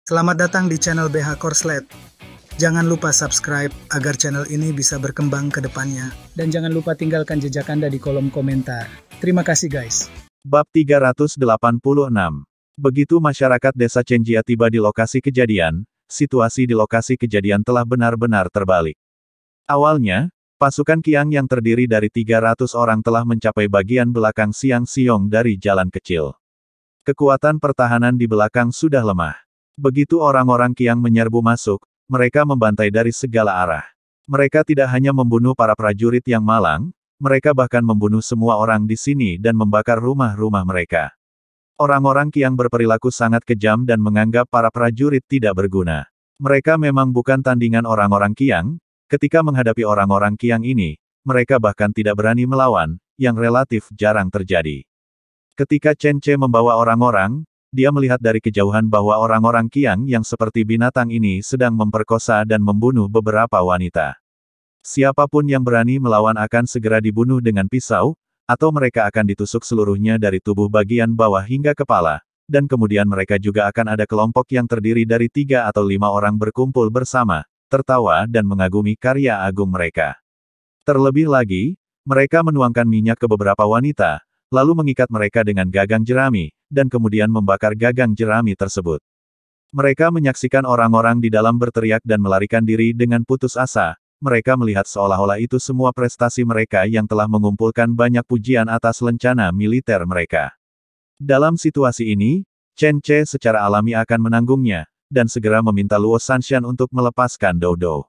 Selamat datang di channel BH Korslet. Jangan lupa subscribe agar channel ini bisa berkembang ke depannya. Dan jangan lupa tinggalkan jejak Anda di kolom komentar. Terima kasih guys. Bab 386. Begitu masyarakat desa Cenjia tiba di lokasi kejadian, situasi di lokasi kejadian telah benar-benar terbalik. Awalnya, pasukan Qiang yang terdiri dari 300 orang telah mencapai bagian belakang Siang Siong dari jalan kecil. Kekuatan pertahanan di belakang sudah lemah. Begitu orang-orang Qiang menyerbu masuk, mereka membantai dari segala arah. Mereka tidak hanya membunuh para prajurit yang malang, mereka bahkan membunuh semua orang di sini dan membakar rumah-rumah mereka. Orang-orang Qiang berperilaku sangat kejam dan menganggap para prajurit tidak berguna. Mereka memang bukan tandingan orang-orang Qiang, ketika menghadapi orang-orang Qiang ini, mereka bahkan tidak berani melawan, yang relatif jarang terjadi. Ketika Chen Ce membawa orang-orang, dia melihat dari kejauhan bahwa orang-orang Qiang yang seperti binatang ini sedang memperkosa dan membunuh beberapa wanita. Siapapun yang berani melawan akan segera dibunuh dengan pisau, atau mereka akan ditusuk seluruhnya dari tubuh bagian bawah hingga kepala, dan kemudian mereka juga akan ada kelompok yang terdiri dari 3 atau 5 orang berkumpul bersama, tertawa dan mengagumi karya agung mereka. Terlebih lagi, mereka menuangkan minyak ke beberapa wanita, lalu mengikat mereka dengan gagang jerami, dan kemudian membakar gagang jerami tersebut. Mereka menyaksikan orang-orang di dalam berteriak dan melarikan diri dengan putus asa, mereka melihat seolah-olah itu semua prestasi mereka yang telah mengumpulkan banyak pujian atas lencana militer mereka. Dalam situasi ini, Chen Ce secara alami akan menanggungnya, dan segera meminta Luo Sanshan untuk melepaskan Dou Dou.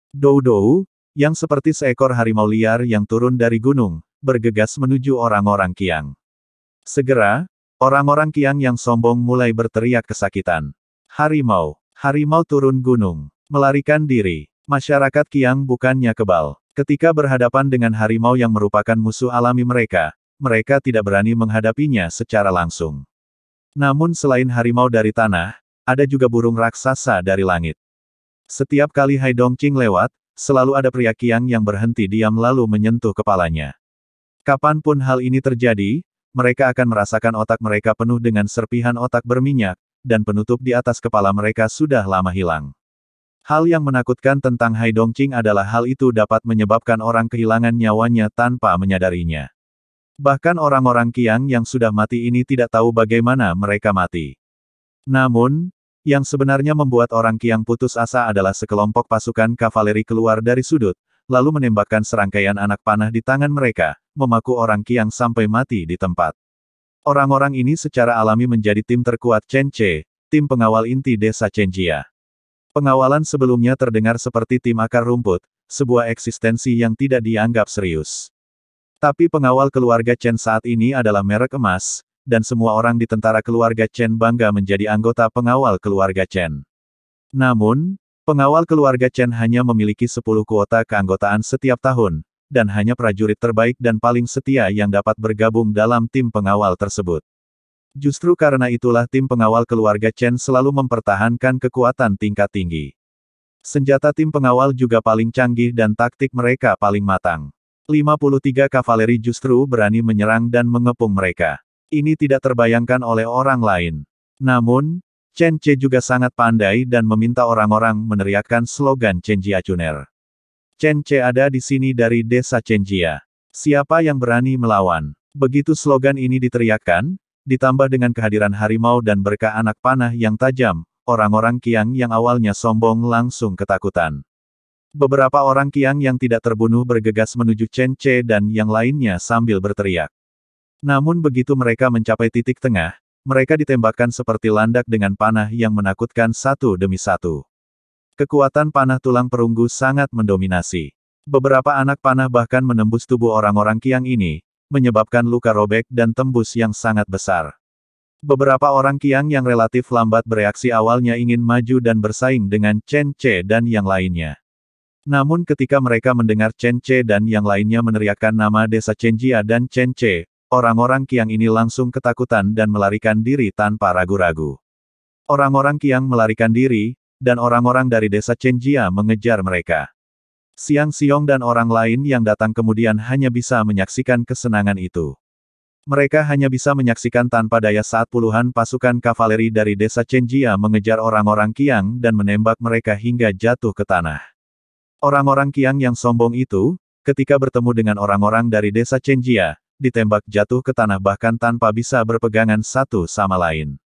Dou Dou, yang seperti seekor harimau liar yang turun dari gunung, bergegas menuju orang-orang Qiang. Segera, orang-orang Qiang yang sombong mulai berteriak kesakitan. Harimau, harimau turun gunung, melarikan diri. Masyarakat Qiang bukannya kebal. Ketika berhadapan dengan harimau yang merupakan musuh alami mereka, mereka tidak berani menghadapinya secara langsung. Namun selain harimau dari tanah, ada juga burung raksasa dari langit. Setiap kali Hai Dongqing lewat, selalu ada pria Qiang yang berhenti diam lalu menyentuh kepalanya. Kapanpun hal ini terjadi, mereka akan merasakan otak mereka penuh dengan serpihan otak berminyak, dan penutup di atas kepala mereka sudah lama hilang. Hal yang menakutkan tentang Hai Dongqing adalah hal itu dapat menyebabkan orang kehilangan nyawanya tanpa menyadarinya. Bahkan orang-orang Qiang yang sudah mati ini tidak tahu bagaimana mereka mati. Namun, yang sebenarnya membuat orang Qiang putus asa adalah sekelompok pasukan kavaleri keluar dari sudut, lalu menembakkan serangkaian anak panah di tangan mereka, memaku orang Qiang sampai mati di tempat. Orang-orang ini secara alami menjadi tim terkuat Chen Ce, tim pengawal inti desa Cenjia. Pengawalan sebelumnya terdengar seperti tim akar rumput, sebuah eksistensi yang tidak dianggap serius. Tapi pengawal keluarga Chen saat ini adalah merek emas, dan semua orang di tentara keluarga Chen bangga menjadi anggota pengawal keluarga Chen. Namun, pengawal keluarga Chen hanya memiliki 10 kuota keanggotaan setiap tahun, dan hanya prajurit terbaik dan paling setia yang dapat bergabung dalam tim pengawal tersebut. Justru karena itulah tim pengawal keluarga Chen selalu mempertahankan kekuatan tingkat tinggi. Senjata tim pengawal juga paling canggih dan taktik mereka paling matang. 53 kavaleri justru berani menyerang dan mengepung mereka. Ini tidak terbayangkan oleh orang lain. Namun, Chen Ce juga sangat pandai dan meminta orang-orang meneriakkan slogan Cenjia Cuner. Chen Ce ada di sini dari desa Cenjia. Siapa yang berani melawan? Begitu slogan ini diteriakkan, ditambah dengan kehadiran harimau dan berkah anak panah yang tajam, orang-orang Qiang yang awalnya sombong langsung ketakutan. Beberapa orang Qiang yang tidak terbunuh bergegas menuju Chen Ce dan yang lainnya sambil berteriak. Namun begitu mereka mencapai titik tengah, mereka ditembakkan seperti landak dengan panah yang menakutkan satu demi satu. Kekuatan panah tulang perunggu sangat mendominasi. Beberapa anak panah bahkan menembus tubuh orang-orang Qiang ini, menyebabkan luka robek dan tembus yang sangat besar. Beberapa orang Qiang yang relatif lambat bereaksi awalnya ingin maju dan bersaing dengan Chen Ce dan yang lainnya. Namun ketika mereka mendengar Chen Ce dan yang lainnya meneriakkan nama desa Cenjia dan Chen Ce, orang-orang Qiang ini langsung ketakutan dan melarikan diri tanpa ragu-ragu. Orang-orang Qiang melarikan diri, dan orang-orang dari desa Cenjia mengejar mereka. Siang Siong dan orang lain yang datang kemudian hanya bisa menyaksikan kesenangan itu. Mereka hanya bisa menyaksikan tanpa daya saat puluhan pasukan kavaleri dari desa Chenjia mengejar orang-orang Qiang dan menembak mereka hingga jatuh ke tanah. Orang-orang Qiang yang sombong itu, ketika bertemu dengan orang-orang dari desa Chenjia, ditembak jatuh ke tanah bahkan tanpa bisa berpegangan satu sama lain.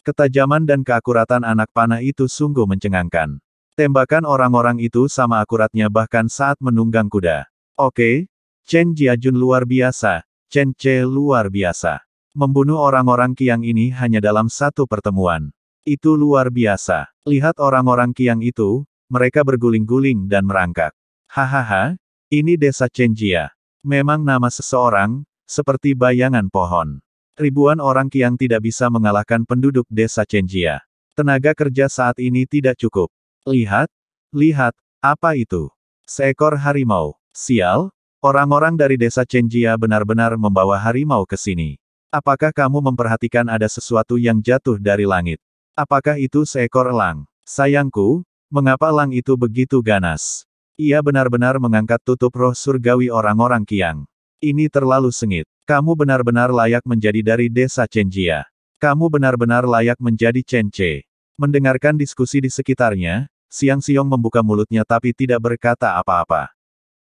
Ketajaman dan keakuratan anak panah itu sungguh mencengangkan. Tembakan orang-orang itu sama akuratnya bahkan saat menunggang kuda. Oke, Chen Jiajun luar biasa, Chen Ce luar biasa. Membunuh orang-orang Qiang ini hanya dalam satu pertemuan. Itu luar biasa. Lihat orang-orang Qiang itu, mereka berguling-guling dan merangkak. Hahaha, ini desa Chenjia. Memang nama seseorang, seperti bayangan pohon. Ribuan orang Qiang tidak bisa mengalahkan penduduk desa Chenjia. Tenaga kerja saat ini tidak cukup. Lihat, lihat, apa itu? Seekor harimau. Sial, orang-orang dari desa Chenjia benar-benar membawa harimau ke sini. Apakah kamu memperhatikan ada sesuatu yang jatuh dari langit? Apakah itu seekor elang? Sayangku, mengapa elang itu begitu ganas? Ia benar-benar mengangkat tutup roh surgawi orang-orang Qiang. Ini terlalu sengit. Kamu benar-benar layak menjadi dari desa Chenjia. Kamu benar-benar layak menjadi Chen Ce. Mendengarkan diskusi di sekitarnya, Xiang Xiong membuka mulutnya tapi tidak berkata apa-apa.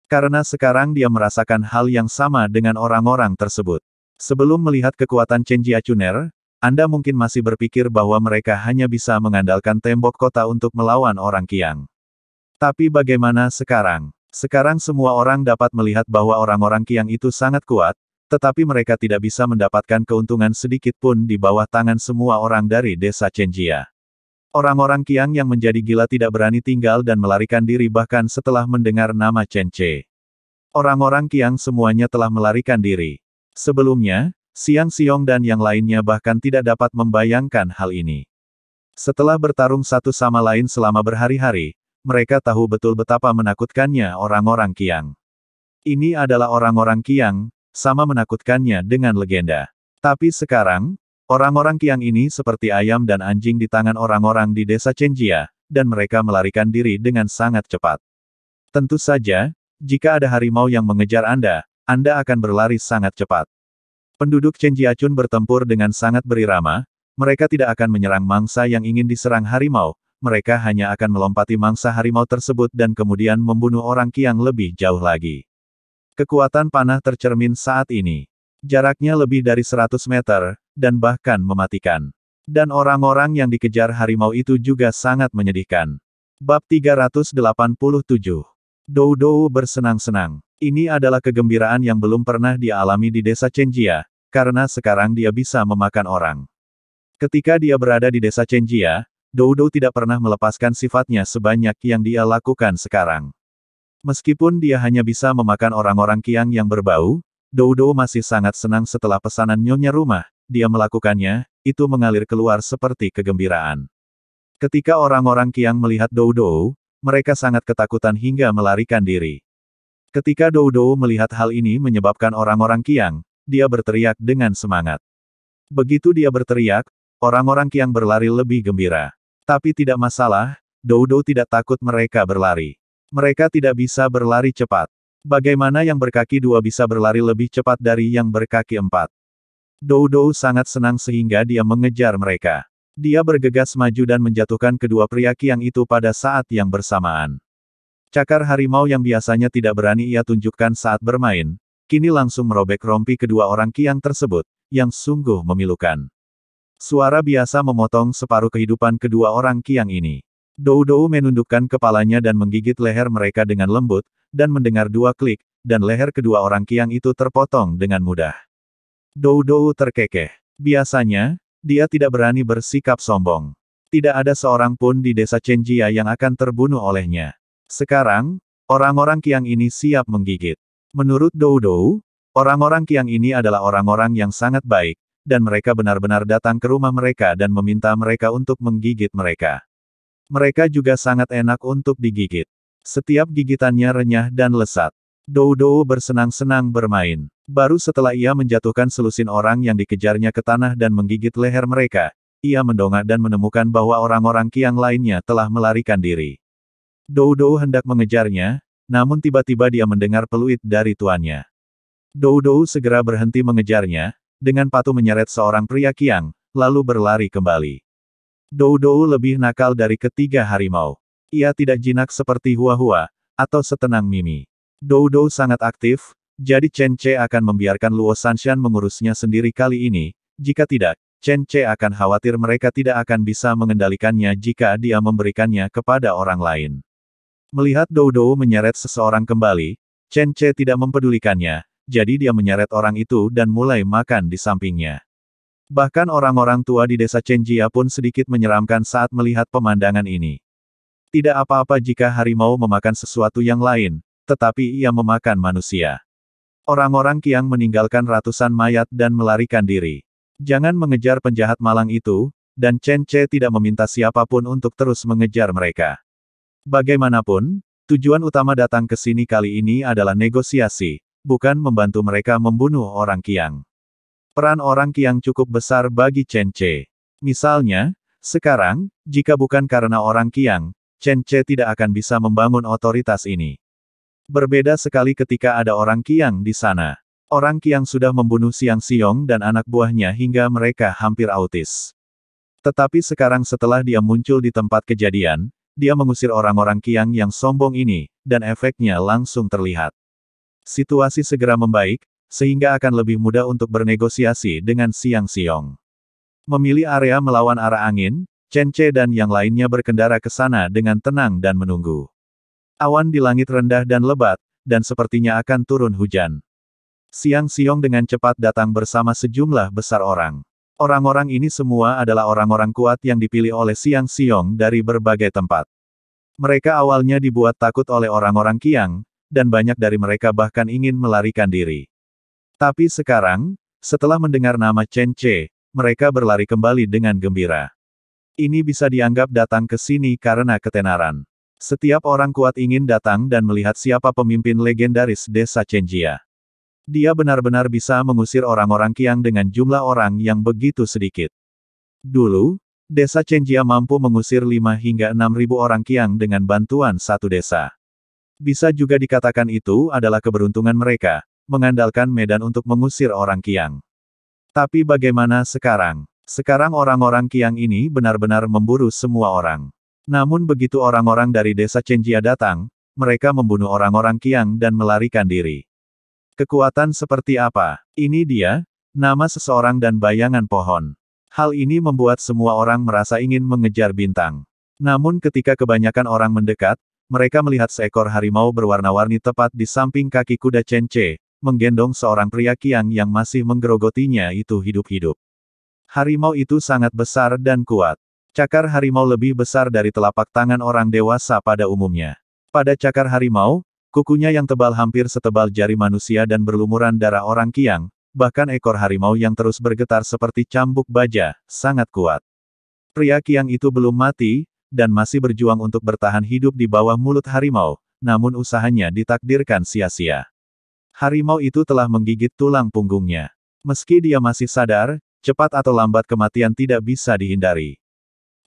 Karena sekarang dia merasakan hal yang sama dengan orang-orang tersebut. Sebelum melihat kekuatan Chen Jiachuner, Anda mungkin masih berpikir bahwa mereka hanya bisa mengandalkan tembok kota untuk melawan orang Qiang. Tapi bagaimana sekarang? Sekarang semua orang dapat melihat bahwa orang-orang Qiang itu sangat kuat, tetapi mereka tidak bisa mendapatkan keuntungan sedikit pun di bawah tangan semua orang dari desa Chenjia. Orang-orang Qiang yang menjadi gila tidak berani tinggal dan melarikan diri bahkan setelah mendengar nama Chen Ce. Orang-orang Qiang semuanya telah melarikan diri. Sebelumnya, Xiang Xiong dan yang lainnya bahkan tidak dapat membayangkan hal ini. Setelah bertarung satu sama lain selama berhari-hari, mereka tahu betul betapa menakutkannya orang-orang Qiang. Ini adalah orang-orang Qiang, sama menakutkannya dengan legenda. Tapi sekarang, orang-orang Qiang ini seperti ayam dan anjing di tangan orang-orang di desa Chenjia, dan mereka melarikan diri dengan sangat cepat. Tentu saja, jika ada harimau yang mengejar Anda akan berlari sangat cepat. Penduduk Chen Jiachun bertempur dengan sangat berirama, mereka tidak akan menyerang mangsa yang ingin diserang harimau, mereka hanya akan melompati mangsa harimau tersebut dan kemudian membunuh orang Qiang lebih jauh lagi. Kekuatan panah tercermin saat ini. Jaraknya lebih dari 100 meter, dan bahkan mematikan. Dan orang-orang yang dikejar harimau itu juga sangat menyedihkan. Bab 387. Dou bersenang-senang. Ini adalah kegembiraan yang belum pernah dia alami di desa Chenjia, karena sekarang dia bisa memakan orang. Ketika dia berada di desa Chenjia, Dou tidak pernah melepaskan sifatnya sebanyak yang dia lakukan sekarang. Meskipun dia hanya bisa memakan orang-orang Qiang yang berbau, Dou masih sangat senang setelah pesanan nyonya rumah, dia melakukannya, itu mengalir keluar seperti kegembiraan. Ketika orang-orang Qiang melihat Dou, mereka sangat ketakutan hingga melarikan diri. Ketika Dou melihat hal ini menyebabkan orang-orang Qiang, dia berteriak dengan semangat. Begitu dia berteriak, orang-orang Qiang berlari lebih gembira. Tapi tidak masalah, Dou tidak takut mereka berlari. Mereka tidak bisa berlari cepat. Bagaimana yang berkaki 2 bisa berlari lebih cepat dari yang berkaki 4? Dou sangat senang sehingga dia mengejar mereka. Dia bergegas maju dan menjatuhkan kedua pria Qiang itu pada saat yang bersamaan. Cakar harimau yang biasanya tidak berani ia tunjukkan saat bermain, kini langsung merobek rompi kedua orang Qiang tersebut, yang sungguh memilukan. Suara biasa memotong separuh kehidupan kedua orang Qiang ini. Dou menundukkan kepalanya dan menggigit leher mereka dengan lembut, dan mendengar 2 klik, dan leher kedua orang Qiang itu terpotong dengan mudah. Dou terkekeh. Biasanya, dia tidak berani bersikap sombong. Tidak ada seorang pun di desa Chenjia yang akan terbunuh olehnya. Sekarang, orang-orang Qiang ini siap menggigit. Menurut Dou, orang-orang Qiang ini adalah orang-orang yang sangat baik, dan mereka benar-benar datang ke rumah mereka dan meminta mereka untuk menggigit mereka. Mereka juga sangat enak untuk digigit. Setiap gigitannya renyah dan lezat. Dou bersenang-senang bermain. Baru setelah ia menjatuhkan selusin orang yang dikejarnya ke tanah dan menggigit leher mereka, ia mendongak dan menemukan bahwa orang-orang Qiang lainnya telah melarikan diri. Dou hendak mengejarnya, namun tiba-tiba dia mendengar peluit dari tuannya. Dou Dou segera berhenti mengejarnya, dengan patuh menyeret seorang pria Qiang, lalu berlari kembali. Dou Dou lebih nakal dari ketiga harimau. Ia tidak jinak seperti Hua Hua, atau setenang Mimi. Dou Dou sangat aktif, jadi Chen Ce akan membiarkan Luo Sanshan mengurusnya sendiri kali ini, jika tidak, Chen Ce akan khawatir mereka tidak akan bisa mengendalikannya jika dia memberikannya kepada orang lain. Melihat Dou Dou menyeret seseorang kembali, Chen Ce tidak mempedulikannya, jadi dia menyeret orang itu dan mulai makan di sampingnya. Bahkan orang-orang tua di desa Chenjia pun sedikit menyeramkan saat melihat pemandangan ini. Tidak apa-apa jika harimau memakan sesuatu yang lain, tetapi ia memakan manusia. Orang-orang Qiang meninggalkan ratusan mayat dan melarikan diri. Jangan mengejar penjahat malang itu, dan Chen Ce tidak meminta siapapun untuk terus mengejar mereka. Bagaimanapun, tujuan utama datang ke sini kali ini adalah negosiasi, bukan membantu mereka membunuh orang Qiang. Peran orang Qiang cukup besar bagi Chen Ce. Misalnya, sekarang, jika bukan karena orang Qiang, Chen Ce tidak akan bisa membangun otoritas ini. Berbeda sekali ketika ada orang Qiang di sana. Orang Qiang sudah membunuh Xiang Xiong dan anak buahnya hingga mereka hampir autis. Tetapi sekarang setelah dia muncul di tempat kejadian, dia mengusir orang-orang Qiang yang sombong ini, dan efeknya langsung terlihat. Situasi segera membaik, sehingga akan lebih mudah untuk bernegosiasi dengan Xiang Xiong. Memilih area melawan arah angin, Chen Ce dan yang lainnya berkendara ke sana dengan tenang dan menunggu. Awan di langit rendah dan lebat, dan sepertinya akan turun hujan. Xiang Xiong dengan cepat datang bersama sejumlah besar orang. Orang-orang ini semua adalah orang-orang kuat yang dipilih oleh Xiang Xiong dari berbagai tempat. Mereka awalnya dibuat takut oleh orang-orang Qiang, dan banyak dari mereka bahkan ingin melarikan diri. Tapi sekarang, setelah mendengar nama Chen Ce, mereka berlari kembali dengan gembira. Ini bisa dianggap datang ke sini karena ketenaran. Setiap orang kuat ingin datang dan melihat siapa pemimpin legendaris desa Chenjia. Dia benar-benar bisa mengusir orang-orang Qiang dengan jumlah orang yang begitu sedikit. Dulu, desa Chenjia mampu mengusir 5 hingga 6.000 orang Qiang dengan bantuan satu desa. Bisa juga dikatakan itu adalah keberuntungan mereka, mengandalkan medan untuk mengusir orang Qiang. Tapi bagaimana sekarang? Sekarang orang-orang Qiang ini benar-benar memburu semua orang. Namun begitu orang-orang dari desa Chenjia datang, mereka membunuh orang-orang Qiang dan melarikan diri. Kekuatan seperti apa? Ini dia, nama seseorang dan bayangan pohon. Hal ini membuat semua orang merasa ingin mengejar bintang. Namun ketika kebanyakan orang mendekat, mereka melihat seekor harimau berwarna-warni tepat di samping kaki kuda Chen Ce, menggendong seorang pria Qiang yang masih menggerogotinya itu hidup-hidup. Harimau itu sangat besar dan kuat. Cakar harimau lebih besar dari telapak tangan orang dewasa pada umumnya. Pada cakar harimau, kukunya yang tebal hampir setebal jari manusia dan berlumuran darah orang Qiang, bahkan ekor harimau yang terus bergetar seperti cambuk baja, sangat kuat. Pria Qiang itu belum mati, dan masih berjuang untuk bertahan hidup di bawah mulut harimau, namun usahanya ditakdirkan sia-sia. Harimau itu telah menggigit tulang punggungnya. Meski dia masih sadar, cepat atau lambat kematian tidak bisa dihindari.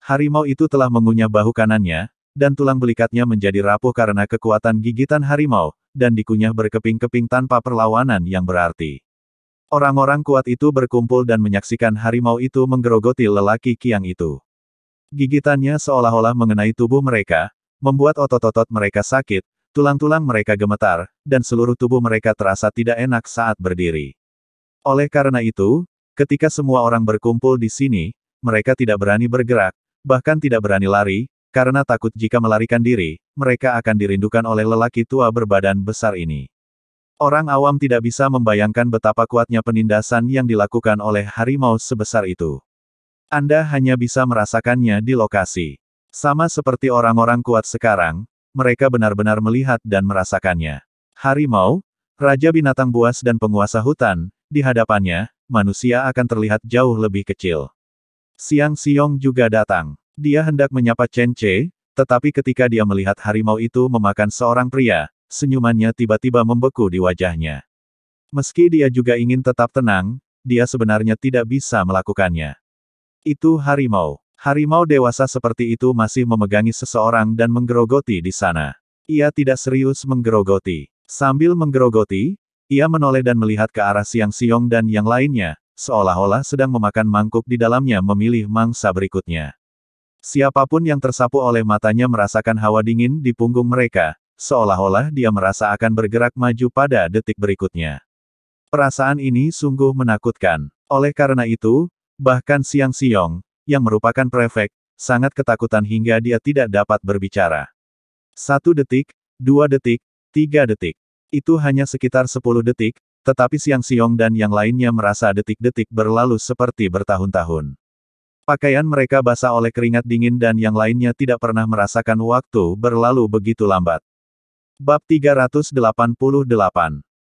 Harimau itu telah mengunyah bahu kanannya, dan tulang belikatnya menjadi rapuh karena kekuatan gigitan harimau, dan dikunyah berkeping-keping tanpa perlawanan yang berarti. Orang-orang kuat itu berkumpul dan menyaksikan harimau itu menggerogoti lelaki Qiang itu. Gigitannya seolah-olah mengenai tubuh mereka, membuat otot-otot mereka sakit, tulang-tulang mereka gemetar, dan seluruh tubuh mereka terasa tidak enak saat berdiri. Oleh karena itu, ketika semua orang berkumpul di sini, mereka tidak berani bergerak, bahkan tidak berani lari, karena takut jika melarikan diri, mereka akan dirindukan oleh lelaki tua berbadan besar ini. Orang awam tidak bisa membayangkan betapa kuatnya penindasan yang dilakukan oleh harimau sebesar itu. Anda hanya bisa merasakannya di lokasi. Sama seperti orang-orang kuat sekarang, mereka benar-benar melihat dan merasakannya. Harimau, raja binatang buas dan penguasa hutan, di hadapannya, manusia akan terlihat jauh lebih kecil. Xiang Xiong juga datang. Dia hendak menyapa Chen Ce, tetapi ketika dia melihat harimau itu memakan seorang pria, senyumannya tiba-tiba membeku di wajahnya. Meski dia juga ingin tetap tenang, dia sebenarnya tidak bisa melakukannya. Itu harimau. Harimau dewasa seperti itu masih memegangi seseorang dan menggerogoti di sana. Ia tidak serius menggerogoti. Sambil menggerogoti, Ia menoleh dan melihat ke arah Siang Siong dan yang lainnya, seolah-olah sedang memakan mangkuk di dalamnya memilih mangsa berikutnya. Siapapun yang tersapu oleh matanya merasakan hawa dingin di punggung mereka, seolah-olah dia merasa akan bergerak maju pada detik berikutnya. Perasaan ini sungguh menakutkan. Oleh karena itu, bahkan Siang Siong, yang merupakan prefek, sangat ketakutan hingga dia tidak dapat berbicara. 1 detik, 2 detik, 3 detik. Itu hanya sekitar 10 detik, tetapi Siang Siong dan yang lainnya merasa detik-detik berlalu seperti bertahun-tahun. Pakaian mereka basah oleh keringat dingin dan yang lainnya tidak pernah merasakan waktu berlalu begitu lambat. Bab 388.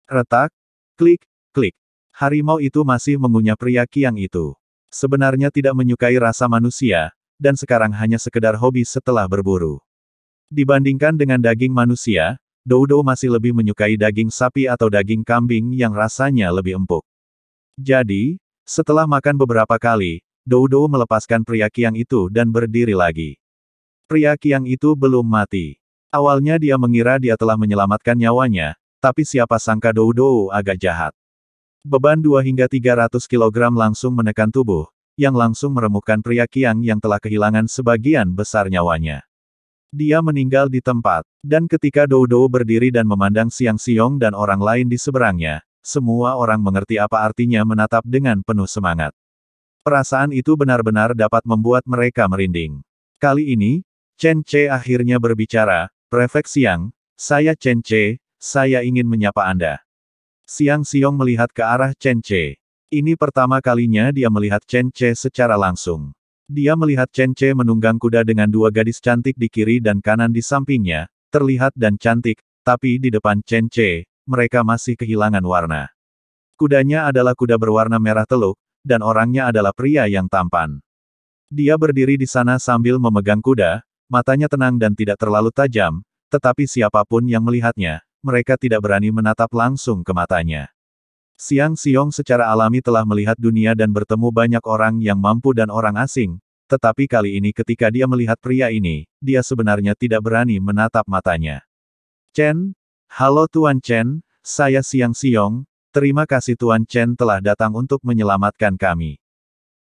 Retak, klik, klik. Harimau itu masih mengunyah pria Qiang itu. Sebenarnya tidak menyukai rasa manusia, dan sekarang hanya sekedar hobi setelah berburu. Dibandingkan dengan daging manusia, Doudou masih lebih menyukai daging sapi atau daging kambing yang rasanya lebih empuk. Jadi, setelah makan beberapa kali, Doudou melepaskan pria Qiang itu dan berdiri lagi. Pria Qiang itu belum mati. Awalnya dia mengira dia telah menyelamatkan nyawanya, tapi siapa sangka Doudou agak jahat. Beban 2 hingga 300 kg langsung menekan tubuh, yang langsung meremukkan pria Qiang yang telah kehilangan sebagian besar nyawanya. Dia meninggal di tempat, dan ketika Doudou berdiri dan memandang Siang Siong dan orang lain di seberangnya, semua orang mengerti apa artinya menatap dengan penuh semangat. Perasaan itu benar-benar dapat membuat mereka merinding. Kali ini, Chen Ce akhirnya berbicara, "Prefek Siang, saya Chen Ce, saya ingin menyapa Anda." Siang Siong melihat ke arah Chen Ce. Ini pertama kalinya dia melihat Chen Ce secara langsung. Dia melihat Chen Ce menunggang kuda dengan 2 gadis cantik di kiri dan kanan di sampingnya, terlihat dan cantik, tapi di depan Chen Ce, mereka masih kehilangan warna. Kudanya adalah kuda berwarna merah teluk, dan orangnya adalah pria yang tampan. Dia berdiri di sana sambil memegang kuda, matanya tenang dan tidak terlalu tajam, tetapi siapapun yang melihatnya, mereka tidak berani menatap langsung ke matanya. Siang Siong secara alami telah melihat dunia dan bertemu banyak orang yang mampu dan orang asing, tetapi kali ini ketika dia melihat pria ini, dia sebenarnya tidak berani menatap matanya. "Chen, halo Tuan Chen, saya Siang Siong, terima kasih Tuan Chen telah datang untuk menyelamatkan kami.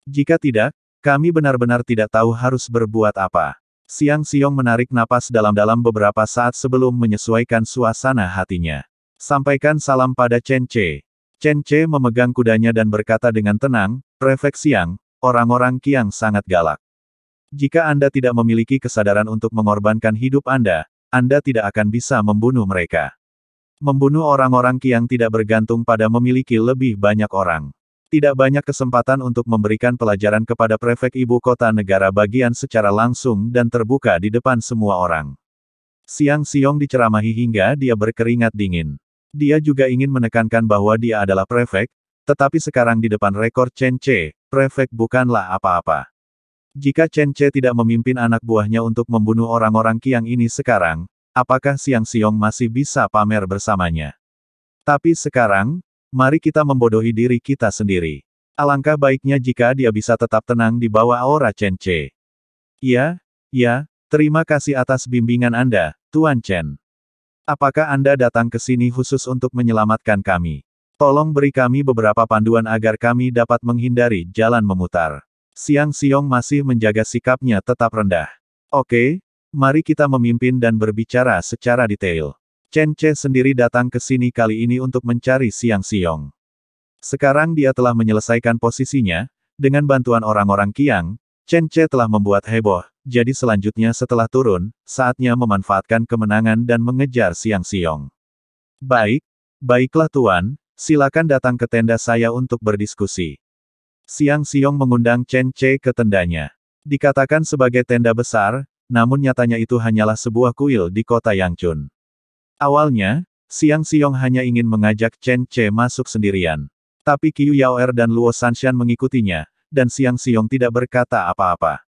Jika tidak, kami benar-benar tidak tahu harus berbuat apa." Siang Siong menarik napas dalam-dalam beberapa saat sebelum menyesuaikan suasana hatinya. "Sampaikan salam pada Chen Ce." Chen Ce memegang kudanya dan berkata dengan tenang, "Prefek Siang, orang-orang Qiang sangat galak. Jika Anda tidak memiliki kesadaran untuk mengorbankan hidup Anda tidak akan bisa membunuh mereka. Membunuh orang-orang Qiang tidak bergantung pada memiliki lebih banyak orang. Tidak banyak kesempatan untuk memberikan pelajaran kepada prefek ibu kota negara bagian secara langsung dan terbuka di depan semua orang." Siang Siong diceramahi hingga dia berkeringat dingin. Dia juga ingin menekankan bahwa dia adalah prefek, tetapi sekarang di depan rekor Chen Ce, prefek bukanlah apa-apa. Jika Chen Ce tidak memimpin anak buahnya untuk membunuh orang-orang Qiang ini sekarang, apakah Siang Siong masih bisa pamer bersamanya? Tapi sekarang, mari kita membodohi diri kita sendiri. Alangkah baiknya jika dia bisa tetap tenang di bawah aura Chen Ce. Ya, terima kasih atas bimbingan Anda, Tuan Chen. Apakah Anda datang ke sini khusus untuk menyelamatkan kami? Tolong beri kami beberapa panduan agar kami dapat menghindari jalan memutar. Siang Siong masih menjaga sikapnya tetap rendah. Oke, mari kita memimpin dan berbicara secara detail. Chen Ce sendiri datang ke sini kali ini untuk mencari Siang Siong. Sekarang dia telah menyelesaikan posisinya, dengan bantuan orang-orang Qiang, Chen Ce telah membuat heboh, jadi selanjutnya setelah turun, saatnya memanfaatkan kemenangan dan mengejar Siang Siong. Baiklah Tuan, silakan datang ke tenda saya untuk berdiskusi. Siang Siong mengundang Chen Ce ke tendanya. Dikatakan sebagai tenda besar, namun nyatanya itu hanyalah sebuah kuil di kota Yangchun. Awalnya, Siang Siong hanya ingin mengajak Chen Ce masuk sendirian. Tapi Qiu Yaoer dan Luo Sanshan mengikutinya, dan Siang Siong tidak berkata apa-apa.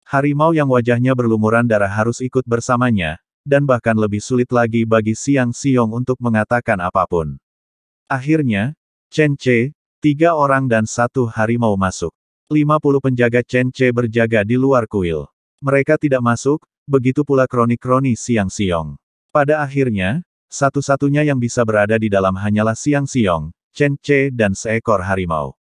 Harimau yang wajahnya berlumuran darah harus ikut bersamanya, dan bahkan lebih sulit lagi bagi Siang Siong untuk mengatakan apapun. Akhirnya, Chen Ce, 3 orang dan 1 harimau masuk. 50 penjaga Chen Ce berjaga di luar kuil. Mereka tidak masuk, begitu pula kroni-kroni Siang Siong. Pada akhirnya, satu-satunya yang bisa berada di dalam hanyalah Xiang Xiong, Chen Ce dan seekor harimau.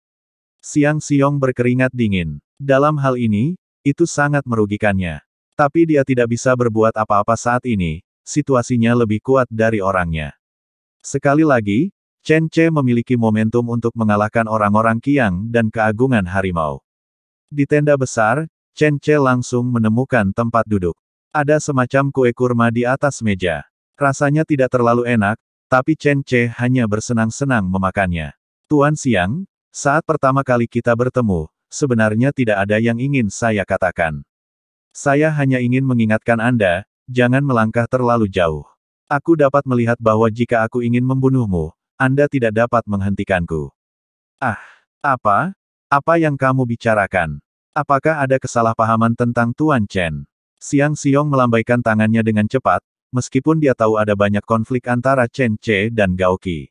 Xiang Xiong berkeringat dingin. Dalam hal ini, itu sangat merugikannya. Tapi dia tidak bisa berbuat apa-apa saat ini, situasinya lebih kuat dari orangnya. Sekali lagi, Chen Ce memiliki momentum untuk mengalahkan orang-orang Qiang dan keagungan harimau. Di tenda besar, Chen Ce langsung menemukan tempat duduk. Ada semacam kue kurma di atas meja. Rasanya tidak terlalu enak, tapi Chen Ce hanya bersenang-senang memakannya. Tuan Xiang, saat pertama kali kita bertemu, sebenarnya tidak ada yang ingin saya katakan. Saya hanya ingin mengingatkan Anda, jangan melangkah terlalu jauh. Aku dapat melihat bahwa jika aku ingin membunuhmu, Anda tidak dapat menghentikanku. Ah, apa? Apa yang kamu bicarakan? Apakah ada kesalahpahaman tentang Tuan Chen? Xiang Xiong melambaikan tangannya dengan cepat, meskipun dia tahu ada banyak konflik antara Chen Ce dan Gao Qi.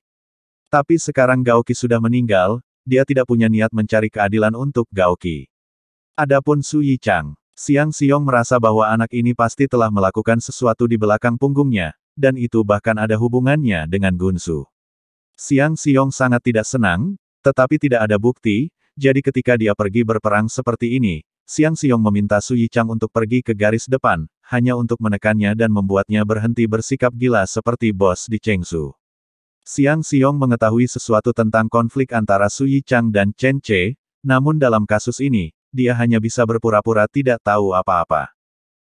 Tapi sekarang Gao Qi sudah meninggal, dia tidak punya niat mencari keadilan untuk Gao Qi. Adapun Su Yichang, Xiang Xiong merasa bahwa anak ini pasti telah melakukan sesuatu di belakang punggungnya, dan itu bahkan ada hubungannya dengan Gunsu. Xiang Xiong sangat tidak senang, tetapi tidak ada bukti, jadi ketika dia pergi berperang seperti ini, Xiang Xiong meminta Su Yichang untuk pergi ke garis depan, hanya untuk menekannya dan membuatnya berhenti bersikap gila seperti bos di Chengsu. Xiang Xiong mengetahui sesuatu tentang konflik antara Su Yichang dan Chen Ce, namun dalam kasus ini, dia hanya bisa berpura-pura tidak tahu apa-apa.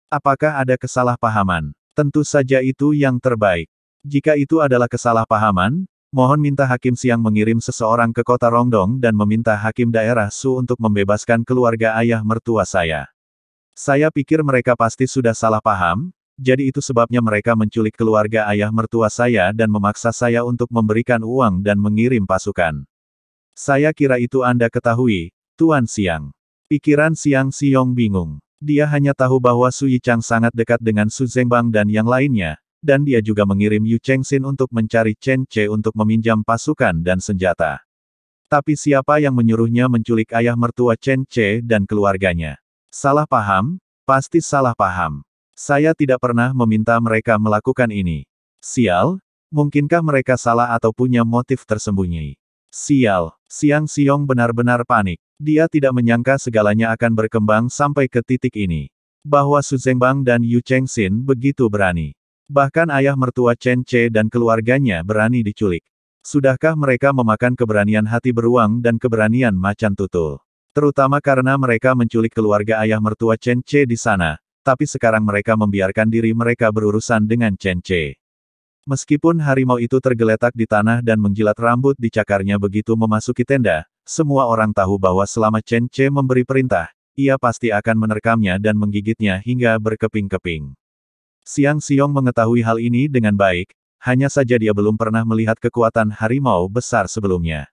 Apakah ada kesalahpahaman? Tentu saja itu yang terbaik. Jika itu adalah kesalahpahaman, mohon minta Hakim Xiang mengirim seseorang ke kota Rongdong dan meminta Hakim Daerah Su untuk membebaskan keluarga ayah mertua saya. Saya pikir mereka pasti sudah salah paham, jadi itu sebabnya mereka menculik keluarga ayah mertua saya dan memaksa saya untuk memberikan uang dan mengirim pasukan. Saya kira itu Anda ketahui, Tuan Xiang. Pikiran Xiang Xiong bingung. Dia hanya tahu bahwa Su Yichang sangat dekat dengan Su Zhengbang dan yang lainnya, dan dia juga mengirim Yu Chengxin untuk mencari Chen Ce untuk meminjam pasukan dan senjata. Tapi siapa yang menyuruhnya menculik ayah mertua Chen Ce dan keluarganya? Salah paham? Pasti salah paham. Saya tidak pernah meminta mereka melakukan ini. Sial, mungkinkah mereka salah atau punya motif tersembunyi? Sial, Xiang Xiong benar-benar panik. Dia tidak menyangka segalanya akan berkembang sampai ke titik ini. Bahwa Su Zhengbang dan Yu Chengxin begitu berani. Bahkan ayah mertua Chen Ce dan keluarganya berani diculik. Sudahkah mereka memakan keberanian hati beruang dan keberanian macan tutul? Terutama karena mereka menculik keluarga ayah mertua Chen Ce di sana, tapi sekarang mereka membiarkan diri mereka berurusan dengan Chen Ce. Meskipun harimau itu tergeletak di tanah dan menjilat rambut di cakarnya begitu memasuki tenda, semua orang tahu bahwa selama Chen Ce memberi perintah, ia pasti akan menerkamnya dan menggigitnya hingga berkeping-keping. Xiang Xiong mengetahui hal ini dengan baik, hanya saja dia belum pernah melihat kekuatan harimau besar sebelumnya.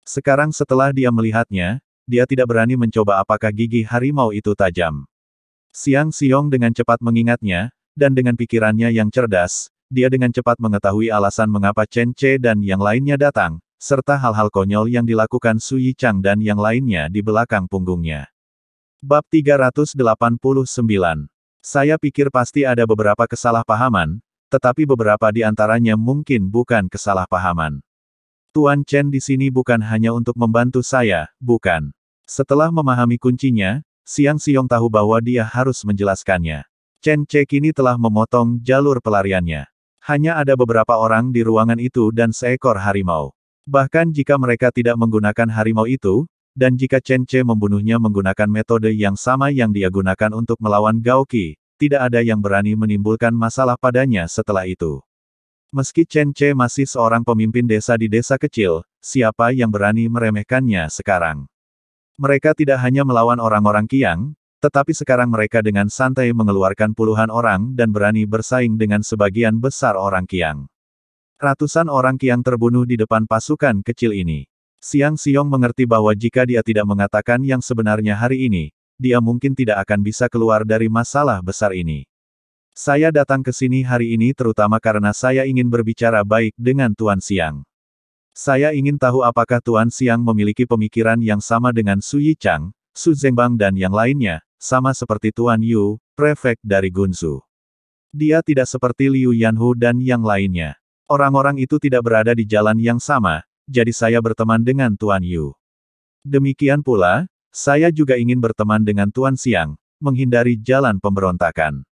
Sekarang setelah dia melihatnya, dia tidak berani mencoba apakah gigi harimau itu tajam. Xiang Xiong dengan cepat mengingatnya, dan dengan pikirannya yang cerdas, dia dengan cepat mengetahui alasan mengapa Chen Ce dan yang lainnya datang, serta hal-hal konyol yang dilakukan Su Yichang dan yang lainnya di belakang punggungnya. Bab 389. Saya pikir pasti ada beberapa kesalahpahaman, tetapi beberapa di antaranya mungkin bukan kesalahpahaman. Tuan Chen di sini bukan hanya untuk membantu saya, bukan. Setelah memahami kuncinya, Xiang Xiong tahu bahwa dia harus menjelaskannya. Chen Ce kini telah memotong jalur pelariannya. Hanya ada beberapa orang di ruangan itu dan seekor harimau. Bahkan jika mereka tidak menggunakan harimau itu, dan jika Chen Ce membunuhnya menggunakan metode yang sama yang dia gunakan untuk melawan Gao Qi, tidak ada yang berani menimbulkan masalah padanya setelah itu. Meski Chen Ce masih seorang pemimpin desa di desa kecil, siapa yang berani meremehkannya sekarang? Mereka tidak hanya melawan orang-orang Qiang, tetapi sekarang mereka dengan santai mengeluarkan puluhan orang dan berani bersaing dengan sebagian besar orang Qiang. Ratusan orang Qiang terbunuh di depan pasukan kecil ini. Xiang Xiong mengerti bahwa jika dia tidak mengatakan yang sebenarnya hari ini, dia mungkin tidak akan bisa keluar dari masalah besar ini. Saya datang ke sini hari ini terutama karena saya ingin berbicara baik dengan Tuan Xiang. Saya ingin tahu apakah Tuan Xiang memiliki pemikiran yang sama dengan Su Yichang, Su Zhengbang dan yang lainnya, sama seperti Tuan Yu, prefek dari Gunsu. Dia tidak seperti Liu Yanhu dan yang lainnya. Orang-orang itu tidak berada di jalan yang sama, jadi saya berteman dengan Tuan Yu. Demikian pula, saya juga ingin berteman dengan Tuan Xiang, menghindari jalan pemberontakan.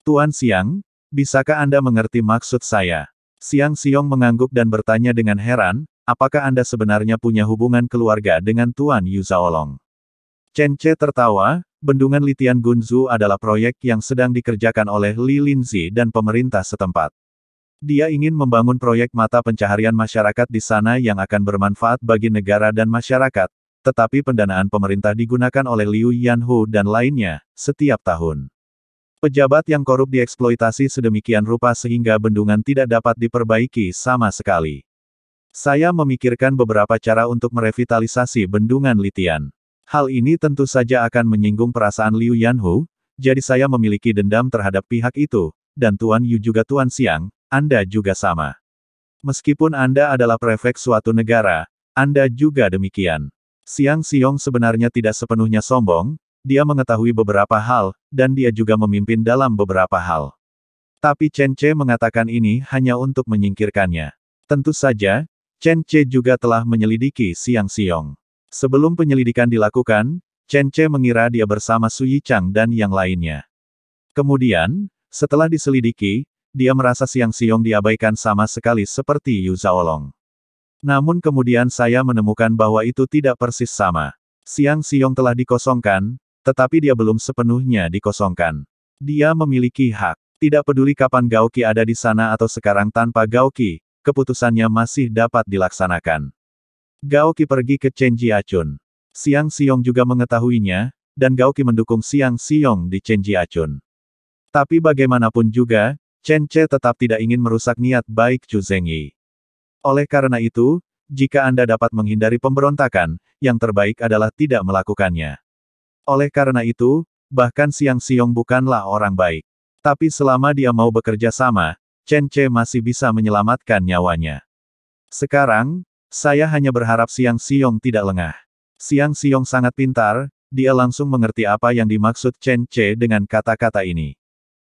Tuan Xiang, bisakah Anda mengerti maksud saya? Xiang Xiong mengangguk dan bertanya dengan heran, apakah Anda sebenarnya punya hubungan keluarga dengan Tuan Yu Zhaolong? Chen Ce tertawa, bendungan Litian Gunzu adalah proyek yang sedang dikerjakan oleh Li Linzi dan pemerintah setempat. Dia ingin membangun proyek mata pencaharian masyarakat di sana yang akan bermanfaat bagi negara dan masyarakat, tetapi pendanaan pemerintah digunakan oleh Liu Yanhu dan lainnya, setiap tahun. Pejabat yang korup dieksploitasi sedemikian rupa sehingga bendungan tidak dapat diperbaiki sama sekali. Saya memikirkan beberapa cara untuk merevitalisasi bendungan Litian. Hal ini tentu saja akan menyinggung perasaan Liu Yanhu, jadi saya memiliki dendam terhadap pihak itu, dan Tuan Yu juga Tuan Xiang, Anda juga sama. Meskipun Anda adalah prefek suatu negara, Anda juga demikian. Xiang Xiong sebenarnya tidak sepenuhnya sombong, dia mengetahui beberapa hal, dan dia juga memimpin dalam beberapa hal. Tapi Chen Ce mengatakan ini hanya untuk menyingkirkannya. Tentu saja, Chen Ce juga telah menyelidiki Xiang Xiong. Sebelum penyelidikan dilakukan, Chen Ce mengira dia bersama Su Yichang dan yang lainnya. Kemudian, setelah diselidiki, dia merasa Xiang Xiong diabaikan sama sekali seperti Yu Zhaolong. Namun kemudian saya menemukan bahwa itu tidak persis sama. Xiang Xiong telah dikosongkan, tetapi dia belum sepenuhnya dikosongkan. Dia memiliki hak. Tidak peduli kapan Gao Qi ada di sana atau sekarang tanpa Gao Qi, keputusannya masih dapat dilaksanakan. Gao Qi pergi ke Chen Jiachun. Xiang Xiong juga mengetahuinya, dan Gao Qi mendukung Xiang Xiong di Chen Jiachun. Tapi bagaimanapun juga, Chen Ce tetap tidak ingin merusak niat baik Chu Zhengyi. Oleh karena itu, jika Anda dapat menghindari pemberontakan, yang terbaik adalah tidak melakukannya. Oleh karena itu, bahkan Xiang Xiong bukanlah orang baik. Tapi selama dia mau bekerja sama, Chen Ce masih bisa menyelamatkan nyawanya. Sekarang, saya hanya berharap Xiang Xiong tidak lengah. Xiang Xiong sangat pintar, dia langsung mengerti apa yang dimaksud Chen Ce dengan kata-kata ini.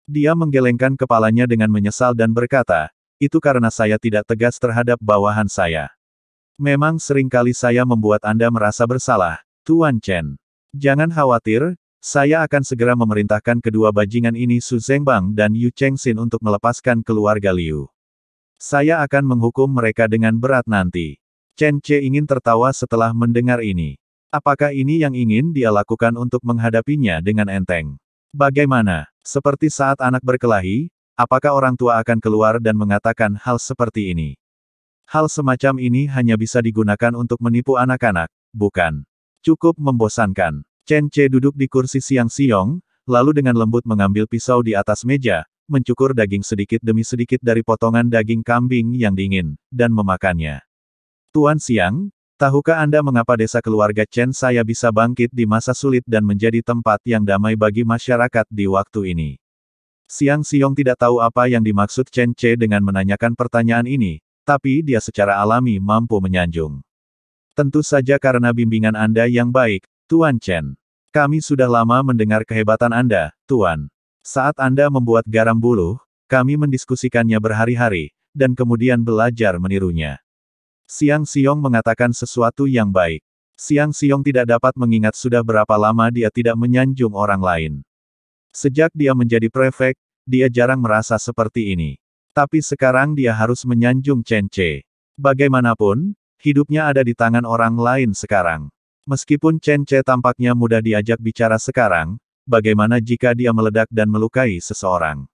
Dia menggelengkan kepalanya dengan menyesal dan berkata, itu karena saya tidak tegas terhadap bawahan saya. Memang seringkali saya membuat Anda merasa bersalah, Tuan Chen. Jangan khawatir, saya akan segera memerintahkan kedua bajingan ini Su Zhengbang dan Yu Chengxin untuk melepaskan keluarga Liu. Saya akan menghukum mereka dengan berat nanti. Chen Ce ingin tertawa setelah mendengar ini. Apakah ini yang ingin dia lakukan untuk menghadapinya dengan enteng? Bagaimana? Seperti saat anak berkelahi, apakah orang tua akan keluar dan mengatakan hal seperti ini? Hal semacam ini hanya bisa digunakan untuk menipu anak-anak, bukan? Cukup membosankan. Chen Ce duduk di kursi Xiang Xiong, lalu dengan lembut mengambil pisau di atas meja, mencukur daging sedikit demi sedikit dari potongan daging kambing yang dingin, dan memakannya. Tuan Xiang, tahukah Anda mengapa desa keluarga Chen saya bisa bangkit di masa sulit dan menjadi tempat yang damai bagi masyarakat di waktu ini? Xiang Xiong tidak tahu apa yang dimaksud Chen Ce dengan menanyakan pertanyaan ini, tapi dia secara alami mampu menyanjung. Tentu saja karena bimbingan Anda yang baik, Tuan Chen. Kami sudah lama mendengar kehebatan Anda, Tuan. Saat Anda membuat garam buluh, kami mendiskusikannya berhari-hari, dan kemudian belajar menirunya. Xiang Xiong mengatakan sesuatu yang baik. Xiang Xiong tidak dapat mengingat sudah berapa lama dia tidak menyanjung orang lain. Sejak dia menjadi prefek, dia jarang merasa seperti ini. Tapi sekarang dia harus menyanjung Chen Ce. Bagaimanapun, hidupnya ada di tangan orang lain sekarang. Meskipun Chen Ce tampaknya mudah diajak bicara sekarang, bagaimana jika dia meledak dan melukai seseorang?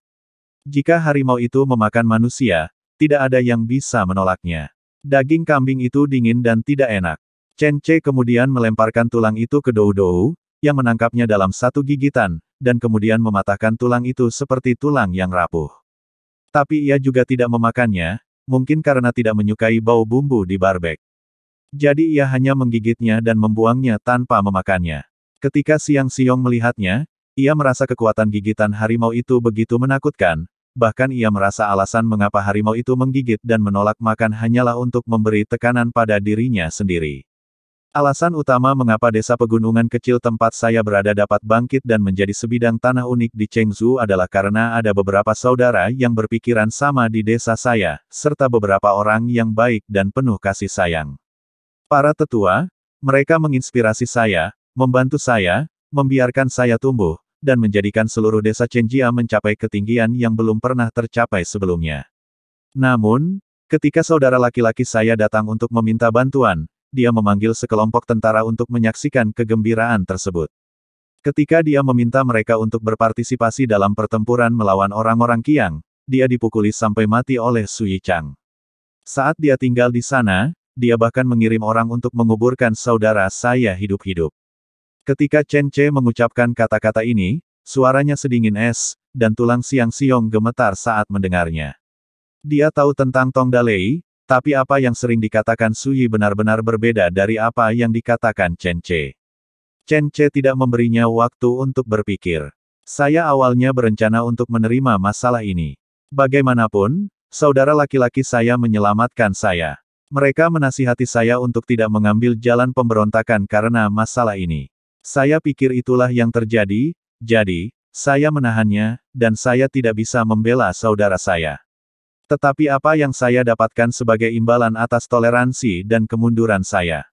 Jika harimau itu memakan manusia, tidak ada yang bisa menolaknya. Daging kambing itu dingin dan tidak enak. Chen Ce kemudian melemparkan tulang itu ke Dou-Dou, yang menangkapnya dalam satu gigitan, dan kemudian mematahkan tulang itu seperti tulang yang rapuh. Tapi ia juga tidak memakannya, mungkin karena tidak menyukai bau bumbu di barbek. Jadi ia hanya menggigitnya dan membuangnya tanpa memakannya. Ketika Xiang Xiong melihatnya, ia merasa kekuatan gigitan harimau itu begitu menakutkan, bahkan ia merasa alasan mengapa harimau itu menggigit dan menolak makan hanyalah untuk memberi tekanan pada dirinya sendiri. Alasan utama mengapa desa pegunungan kecil tempat saya berada dapat bangkit dan menjadi sebidang tanah unik di Chengzhou adalah karena ada beberapa saudara yang berpikiran sama di desa saya, serta beberapa orang yang baik dan penuh kasih sayang. Para tetua, mereka menginspirasi saya, membantu saya, membiarkan saya tumbuh, dan menjadikan seluruh desa Chenjia mencapai ketinggian yang belum pernah tercapai sebelumnya. Namun, ketika saudara laki-laki saya datang untuk meminta bantuan, dia memanggil sekelompok tentara untuk menyaksikan kegembiraan tersebut. Ketika dia meminta mereka untuk berpartisipasi dalam pertempuran melawan orang-orang Qiang, dia dipukuli sampai mati oleh Su Yichang. Saat dia tinggal di sana, dia bahkan mengirim orang untuk menguburkan saudara saya hidup-hidup. Ketika Chen Ce mengucapkan kata-kata ini, suaranya sedingin es, dan tulang Siang Siong gemetar saat mendengarnya. Dia tahu tentang Tong Dalei, tapi apa yang sering dikatakan Su Yi benar-benar berbeda dari apa yang dikatakan Chen Ce. Chen Ce tidak memberinya waktu untuk berpikir. Saya awalnya berencana untuk menerima masalah ini. Bagaimanapun, saudara laki-laki saya menyelamatkan saya. Mereka menasihati saya untuk tidak mengambil jalan pemberontakan karena masalah ini. Saya pikir itulah yang terjadi, jadi, saya menahannya, dan saya tidak bisa membela saudara saya. Tetapi apa yang saya dapatkan sebagai imbalan atas toleransi dan kemunduran saya?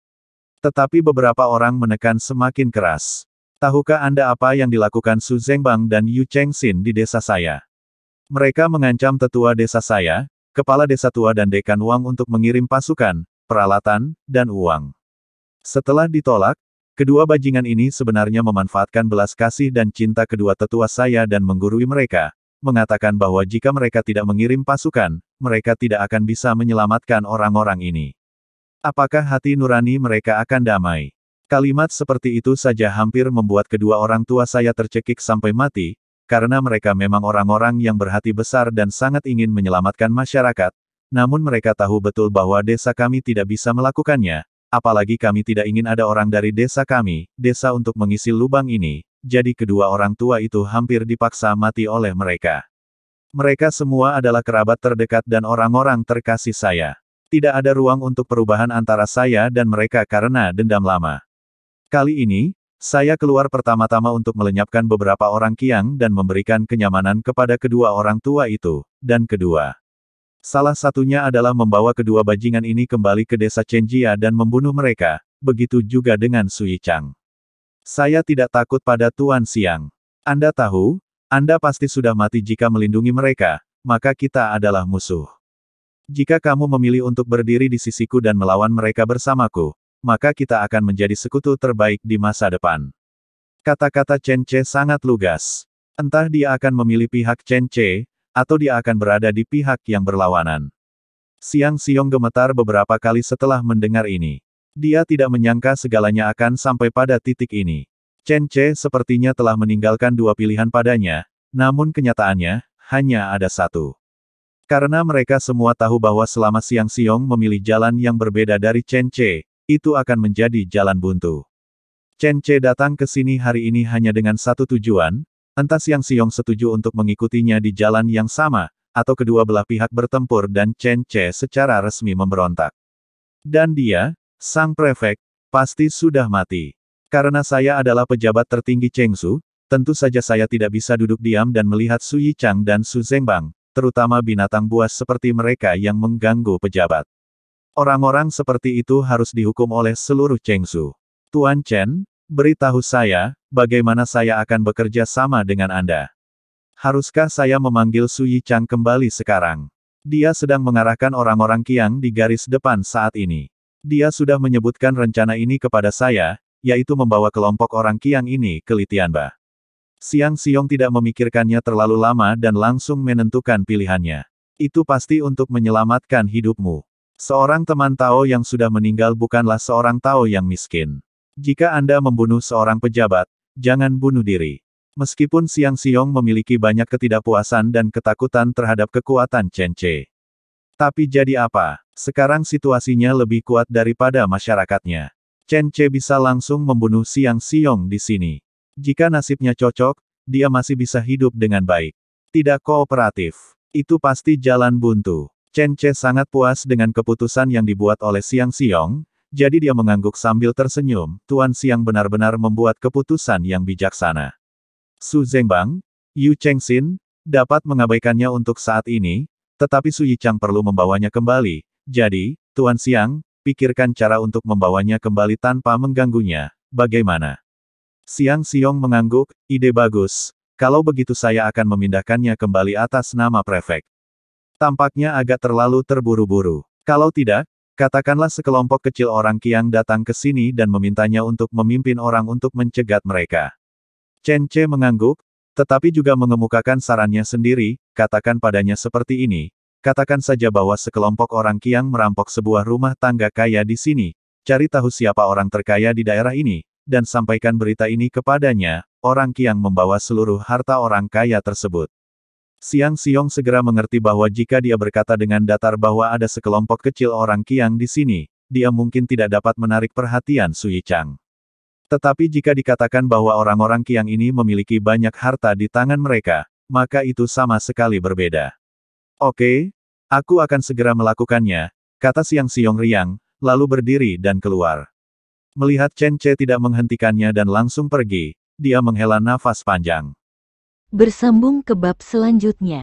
Tetapi beberapa orang menekan semakin keras. Tahukah Anda apa yang dilakukan Su Zhengbang dan Yu Chengxin di desa saya? Mereka mengancam tetua desa saya, kepala desa tua dan dekan Wang untuk mengirim pasukan, peralatan, dan uang. Setelah ditolak, kedua bajingan ini sebenarnya memanfaatkan belas kasih dan cinta kedua tetua saya dan menggurui mereka, mengatakan bahwa jika mereka tidak mengirim pasukan, mereka tidak akan bisa menyelamatkan orang-orang ini. Apakah hati nurani mereka akan damai? Kalimat seperti itu saja hampir membuat kedua orang tua saya tercekik sampai mati, karena mereka memang orang-orang yang berhati besar dan sangat ingin menyelamatkan masyarakat, namun mereka tahu betul bahwa desa kami tidak bisa melakukannya, apalagi kami tidak ingin ada orang dari desa kami, desa untuk mengisi lubang ini. Jadi kedua orang tua itu hampir dipaksa mati oleh mereka. Mereka semua adalah kerabat terdekat dan orang-orang terkasih saya. Tidak ada ruang untuk perubahan antara saya dan mereka karena dendam lama. Kali ini, saya keluar pertama-tama untuk melenyapkan beberapa orang Qiang dan memberikan kenyamanan kepada kedua orang tua itu, dan kedua. Salah satunya adalah membawa kedua bajingan ini kembali ke desa Chenjia dan membunuh mereka, begitu juga dengan Su Yichang. Saya tidak takut pada Tuan Xiang. Anda tahu, Anda pasti sudah mati jika melindungi mereka, maka kita adalah musuh. Jika kamu memilih untuk berdiri di sisiku dan melawan mereka bersamaku, maka kita akan menjadi sekutu terbaik di masa depan. Kata-kata Chen Ce sangat lugas. Entah dia akan memilih pihak Chen Ce, atau dia akan berada di pihak yang berlawanan. Siang Siong gemetar beberapa kali setelah mendengar ini. Dia tidak menyangka segalanya akan sampai pada titik ini. Chen Ce sepertinya telah meninggalkan dua pilihan padanya, namun kenyataannya, hanya ada satu. Karena mereka semua tahu bahwa selama Siang Siong memilih jalan yang berbeda dari Chen Ce, itu akan menjadi jalan buntu. Chen Ce datang ke sini hari ini hanya dengan satu tujuan, entah Siang Siong setuju untuk mengikutinya di jalan yang sama, atau kedua belah pihak bertempur dan Chen Ce secara resmi memberontak. Dan dia, sang prefek, pasti sudah mati. Karena saya adalah pejabat tertinggi Chengzhou, tentu saja saya tidak bisa duduk diam dan melihat Su Yichang dan Su Zhengbang, terutama binatang buas seperti mereka yang mengganggu pejabat. Orang-orang seperti itu harus dihukum oleh seluruh Chengzhou. Tuan Chen, beritahu saya, bagaimana saya akan bekerja sama dengan Anda. Haruskah saya memanggil Su Yichang kembali sekarang? Dia sedang mengarahkan orang-orang Qiang di garis depan saat ini. Dia sudah menyebutkan rencana ini kepada saya, yaitu membawa kelompok orang Qiang ini ke Lietianba. Siang Siong tidak memikirkannya terlalu lama dan langsung menentukan pilihannya. Itu pasti untuk menyelamatkan hidupmu. Seorang teman Tao yang sudah meninggal bukanlah seorang Tao yang miskin. Jika Anda membunuh seorang pejabat, jangan bunuh diri. Meskipun Siang Siong memiliki banyak ketidakpuasan dan ketakutan terhadap kekuatan Chen Ce. Tapi jadi apa? Sekarang situasinya lebih kuat daripada masyarakatnya. Chen Ce bisa langsung membunuh Siang Siong di sini. Jika nasibnya cocok, dia masih bisa hidup dengan baik. Tidak kooperatif. Itu pasti jalan buntu. Chen Ce sangat puas dengan keputusan yang dibuat oleh Siang Siong, Jadi dia mengangguk sambil tersenyum. Tuan Xiang benar-benar membuat keputusan yang bijaksana. Su Zhengbang, Yu Chengxin, dapat mengabaikannya untuk saat ini, tetapi Su Yichang perlu membawanya kembali. Jadi, Tuan Xiang, pikirkan cara untuk membawanya kembali tanpa mengganggunya. Bagaimana? Xiang Xiong mengangguk, ide bagus. Kalau begitu saya akan memindahkannya kembali atas nama prefek. Tampaknya agak terlalu terburu-buru. Kalau tidak, katakanlah sekelompok kecil orang Qiang datang ke sini dan memintanya untuk memimpin orang untuk mencegat mereka. Chen Ce mengangguk, tetapi juga mengemukakan sarannya sendiri, katakan padanya seperti ini. Katakan saja bahwa sekelompok orang Qiang merampok sebuah rumah tangga kaya di sini. Cari tahu siapa orang terkaya di daerah ini, dan sampaikan berita ini kepadanya. Orang Qiang membawa seluruh harta orang kaya tersebut. Xiang Xiong segera mengerti bahwa jika dia berkata dengan datar bahwa ada sekelompok kecil orang Qiang di sini, dia mungkin tidak dapat menarik perhatian Su Yichang. Tetapi jika dikatakan bahwa orang-orang Qiang ini memiliki banyak harta di tangan mereka, maka itu sama sekali berbeda. Oke, aku akan segera melakukannya, kata Xiang Xiong riang, lalu berdiri dan keluar. Melihat Chen Ce tidak menghentikannya dan langsung pergi, dia menghela nafas panjang. Bersambung ke bab selanjutnya.